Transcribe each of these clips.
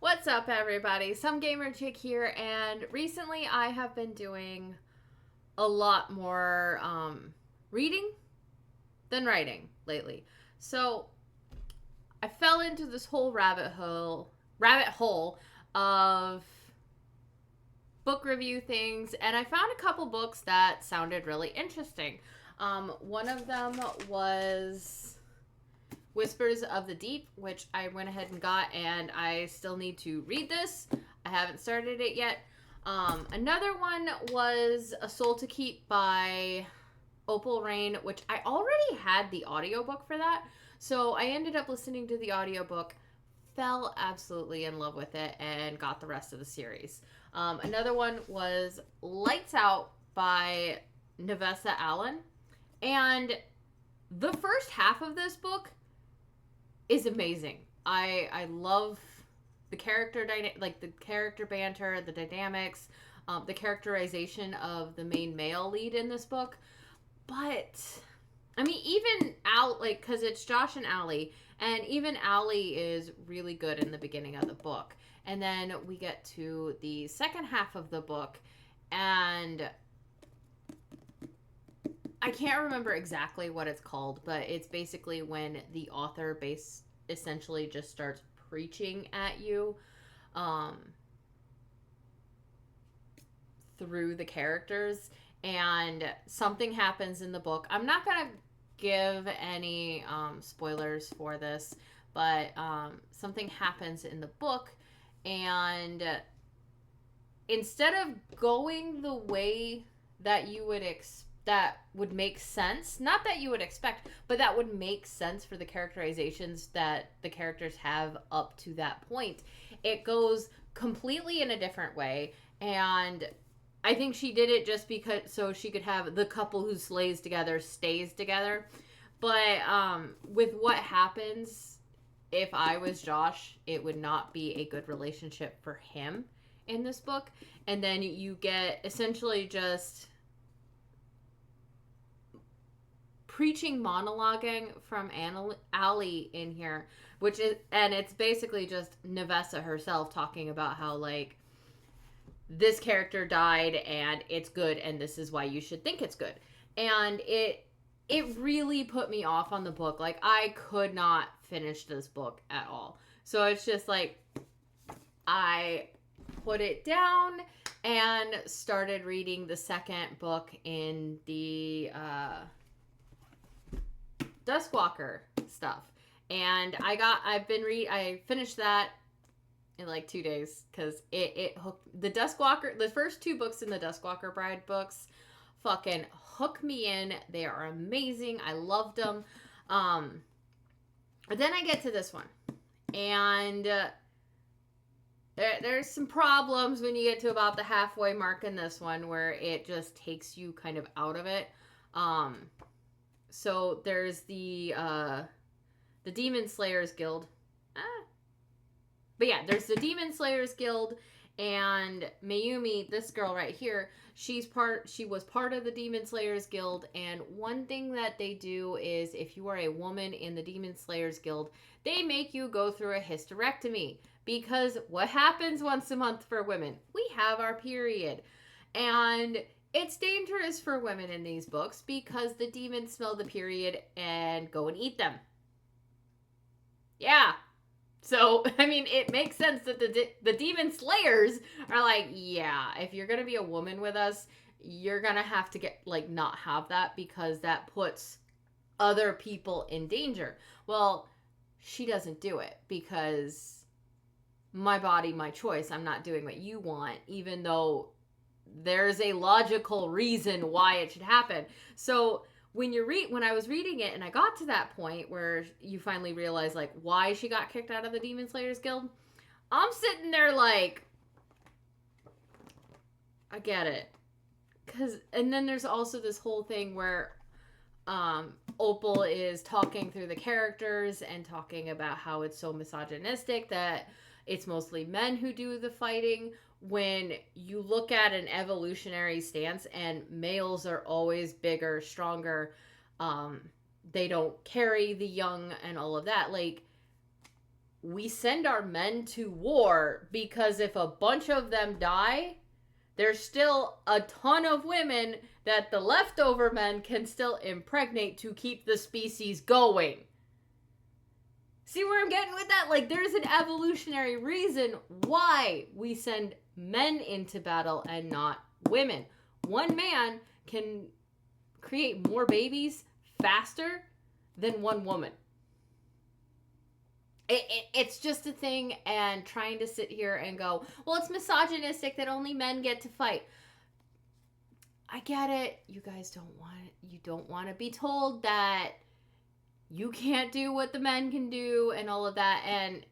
What's up, everybody? Some Gamer Chick here, and recently I have been doing a lot more reading than writing lately. So I fell into this whole rabbit hole of book review things, and I found a couple books that sounded really interesting. One of them was Whispers of the Deep, which I went ahead and got, and I still need to read this. I haven't started it yet. Another one was A Soul to Keep by Opal Rain, which I already had the audiobook for that. So I ended up listening to the audiobook, fell absolutely in love with it, and got the rest of the series. Another one was Lights Out by Nevessa Allen. And the first half of this book is amazing. I love the like the character banter, the dynamics, the characterization of the main male lead in this book. But I mean, even like, because it's Josh and Allie, and even Allie is really good in the beginning of the book, and then we get to the second half of the book, and I can't remember exactly what it's called, but it's basically when the author essentially just starts preaching at you um, through the characters, and something happens in the book. I'm not gonna give any spoilers for this, but something happens in the book, and instead of going the way that you would that would make sense, not that you would expect, but that would make sense for the characterizations that the characters have up to that point, it goes completely in a different way. And I think she did it just because so she could have the couple who slays together stays together. But with what happens, if I was Josh, it would not be a good relationship for him in this book. And then you get essentially just preaching monologuing from Allie in here, which is, and it's basically just Nevessa herself talking about how, like, this character died and it's good and this is why you should think it's good. And it really put me off on the book. Like, I could not finish this book at all. So it's just like I put it down and started reading the second book in the Duskwalker stuff. And I finished that in like 2 days because it hooked the Duskwalker. The first two books in the Duskwalker Bride books fucking hook me in. They are amazing. I loved them. But then I get to this one, and there's some problems when you get to about the halfway mark in this one, where it just takes you kind of out of it. So there's the Demon Slayers Guild. But yeah, there's the Demon Slayers Guild, and Mayumi, this girl right here, she was part of the Demon Slayers Guild. And one thing that they do is, if you are a woman in the Demon Slayers Guild, they make you go through a hysterectomy, because what happens once a month for women? We have our period. And it's dangerous for women in these books because the demons smell the period and go and eat them. Yeah. So, I mean, it makes sense that the demon slayers are like, yeah, if you're going to be a woman with us, you're going to have to get, like, not have that, because that puts other people in danger. Well, she doesn't do it because my body, my choice. I'm not doing what you want, even though there's a logical reason why it should happen. So when I was reading it and I got to that point where you finally realize, like, why she got kicked out of the Demon Slayers Guild, I'm sitting there like, I get it. And then there's also this whole thing where Opal is talking through the characters and talking about how it's so misogynistic that it's mostly men who do the fighting, when you look at an evolutionary stance and males are always bigger, stronger, they don't carry the young and all of that. Like, we send our men to war because if a bunch of them die, there's still a ton of women that the leftover men can still impregnate to keep the species going. See where I'm getting with that? Like, there's an evolutionary reason why we send men into battle and not women. One man can create more babies faster than one woman. It's just a thing, and trying to sit here and go, well, it's misogynistic that only men get to fight. I get it. You guys don't want to be told that you can't do what the men can do and all of that. And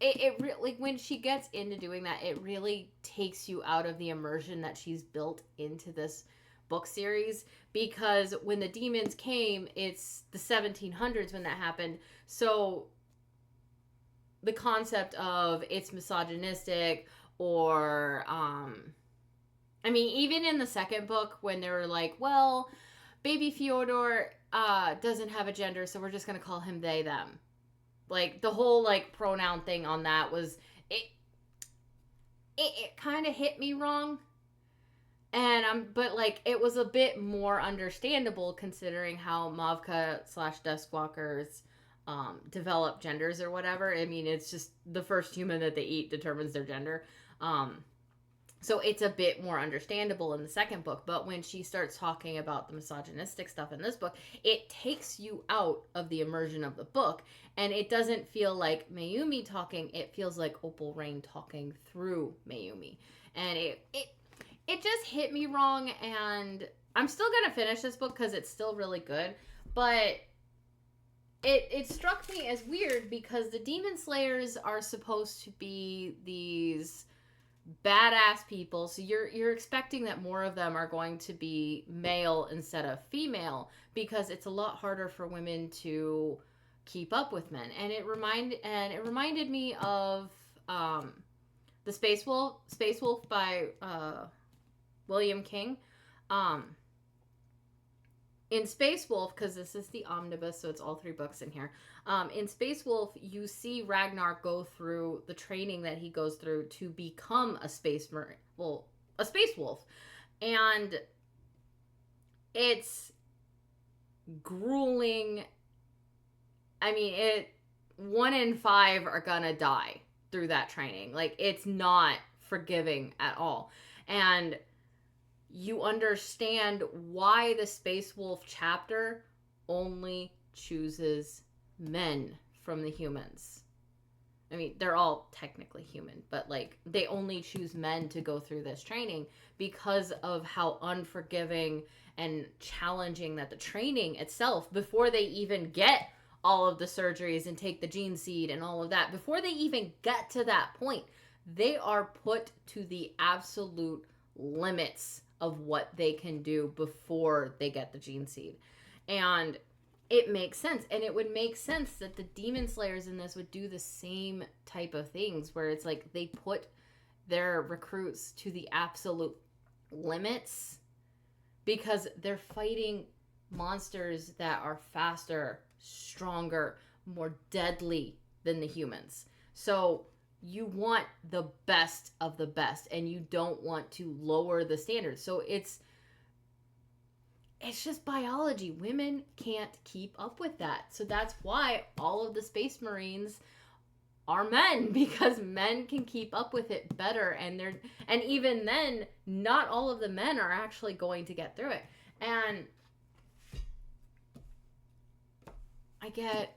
it really, when she gets into doing that, it really takes you out of the immersion that she's built into this book series, because when the demons came, it's the 1700s when that happened. So the concept of it's misogynistic, or I mean, even in the second book when they were like, well, baby Fyodor doesn't have a gender, so we're just gonna call him they them. Like, the whole like pronoun thing on that was it kind of hit me wrong. And but like, it was a bit more understandable considering how Mavka / Duskwalkers develop genders or whatever. I mean, it's just the first human that they eat determines their gender. So it's a bit more understandable in the second book. But when she starts talking about the misogynistic stuff in this book, it takes you out of the immersion of the book. And it doesn't feel like Mayumi talking. It feels like Opal Rain talking through Mayumi. And it just hit me wrong. And I'm still going to finish this book because it's still really good. But it struck me as weird because the Demon Slayers are supposed to be these badass people, so you're expecting that more of them are going to be male instead of female, because it's a lot harder for women to keep up with men. And it reminded me of the Space Wolf by William King. In Space Wolf, because this is the omnibus, so it's all 3 books in here. In Space Wolf, you see Ragnar go through the training that he goes through to become a space wolf. And it's grueling. I mean, 1 in 5 are gonna die through that training. Like, it's not forgiving at all. And you understand why the Space Wolf chapter only chooses men from the humans. I mean, they're all technically human, but like, they only choose men to go through this training because of how unforgiving and challenging that the training itself, before they even get all of the surgeries and take the gene seed and all of that, before they even get to that point, they are put to the absolute limits of what they can do before they get the gene seed. And it makes sense. And it would make sense that the Demon Slayers in this would do the same type of things, where it's like they put their recruits to the absolute limits because they're fighting monsters that are faster, stronger, more deadly than the humans. So you want the best of the best, and you don't want to lower the standards. So it's just biology. Women can't keep up with that. So that's why all of the Space Marines are men, because men can keep up with it better. And even then, not all of the men are actually going to get through it. And I get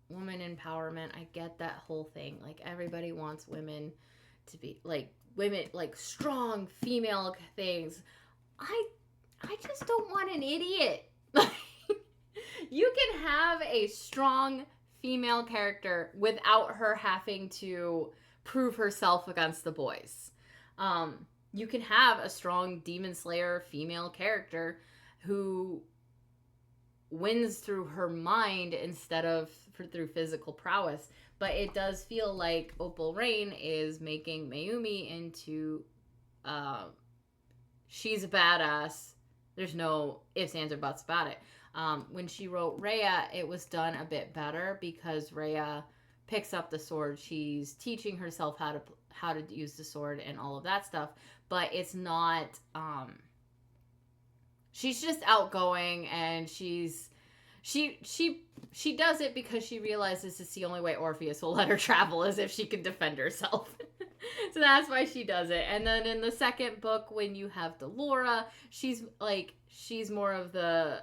woman empowerment. I get that whole thing. Like, everybody wants women to be like strong female things. I just don't want an idiot. You can have a strong female character without her having to prove herself against the boys. You can have a strong Demon Slayer female character who wins through her mind instead of through physical prowess. But it does feel like Opal Rain is making Mayumi into she's a badass. There's no ifs, ands, or buts about it. When she wrote Rhea, it was done a bit better because Rhea picks up the sword. She's teaching herself how to use the sword and all of that stuff. But it's not. She's just outgoing, and she does it because she realizes it's the only way Orpheus will let her travel is if she can defend herself. So that's why she does it. And then in the second book, when you have Delora, she's more of the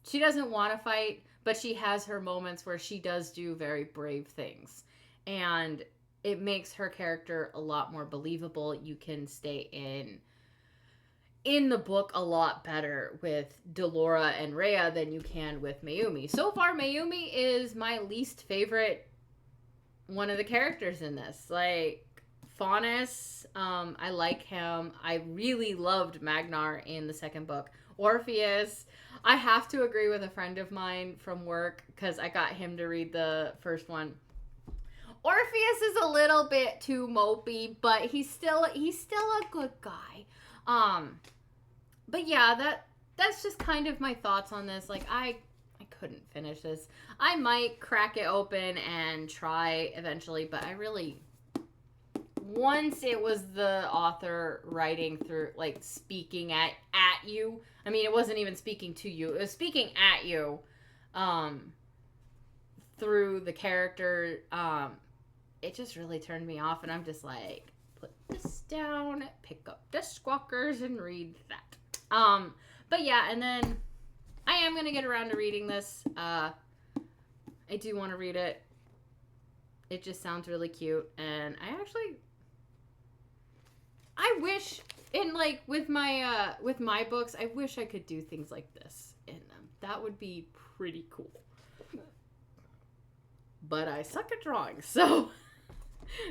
she doesn't want to fight, but she has her moments where she does do very brave things. And it makes her character a lot more believable. You can stay in the book a lot better with Delora and Rhea than you can with Mayumi. So far, Mayumi is my least favorite one of the characters in this. Like, Faunus, I like him. I really loved Magnar in the second book. Orpheus, I have to agree with a friend of mine from work because I got him to read the first one. Orpheus is a little bit too mopey, but he's still a good guy. But yeah, that's just kind of my thoughts on this. Like, I couldn't finish this. I might crack it open and try eventually, but I really, once it was the author writing through, like, speaking at you. I mean, it wasn't even speaking to you. It was speaking at you through the character. It just really turned me off, and I'm just like, put this down, pick up Dishwalkers, and read that. But yeah, and then I am going to get around to reading this. I do want to read it. It just sounds really cute, and I wish, with my books, I wish I could do things like this in them. That would be pretty cool. But I suck at drawing, so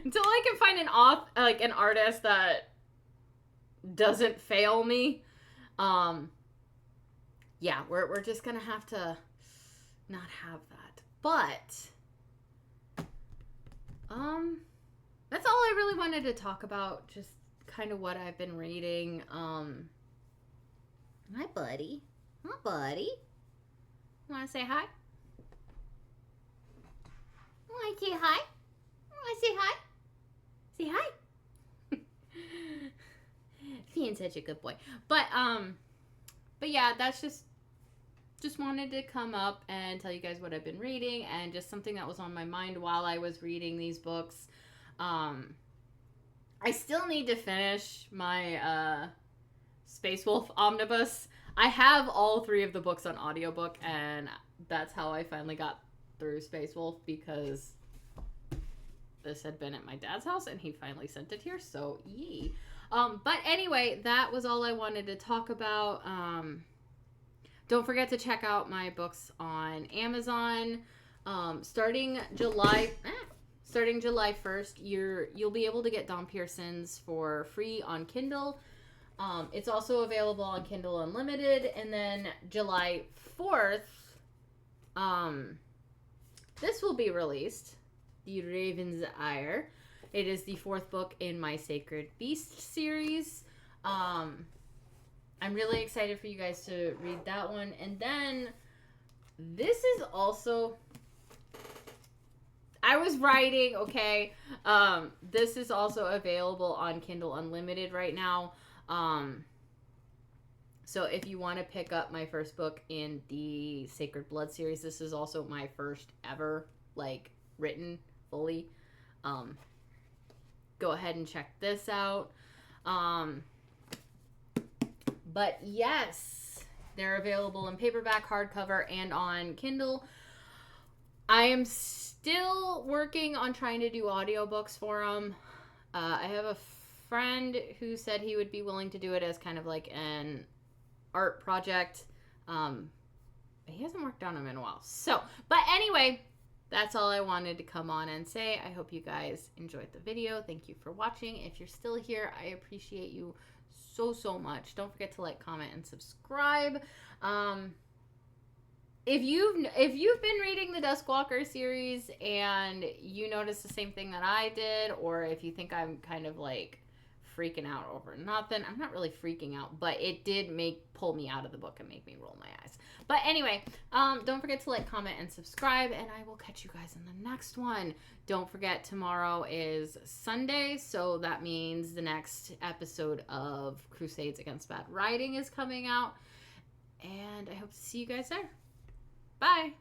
until I can find an artist that doesn't fail me, yeah, we're just gonna have to not have that. But that's all I really wanted to talk about. Just kind of what I've been reading. Hi, buddy. Hi, buddy. Want to say hi? Want to say hi? Want to say hi? Say hi. Being such a good boy. But yeah, that's just wanted to come up and tell you guys what I've been reading and just something that was on my mind while I was reading these books. I still need to finish my Space Wolf Omnibus. I have all 3 of the books on audiobook, and that's how I finally got through Space Wolf, because this had been at my dad's house and he finally sent it here, so yay. But anyway, that was all I wanted to talk about. Don't forget to check out my books on Amazon. Starting July 1st, you'll be able to get Dawn Pearson's for free on Kindle. It's also available on Kindle Unlimited. And then July 4th, this will be released, The Raven's Ire. It is the 4th book in my Sacred Beast series. I'm really excited for you guys to read that one. And then this is also, I was writing, okay. This is also available on Kindle Unlimited right now. So if you want to pick up my first book in the Sacred Blood series, this is also my first ever, written fully. Go ahead and check this out. But yes, they're available in paperback, hardcover, and on Kindle. I am still working on trying to do audiobooks for them. I have a friend who said he would be willing to do it as kind of like an art project. He hasn't worked on them in a while. So, but anyway, that's all I wanted to come on and say. I hope you guys enjoyed the video. Thank you for watching. If you're still here, I appreciate you so much. Don't forget to like, comment, and subscribe. If you've been reading the Duskwalker series and you notice the same thing that I did, or if you think I'm kind of freaking out over nothing. I'm not really freaking out, but it did pull me out of the book and make me roll my eyes. But anyway, don't forget to like, comment, and subscribe, and I will catch you guys in the next one. Don't forget, tomorrow is Sunday, so that means the next episode of Crusades Against Bad Writing is coming out, and I hope to see you guys there. Bye!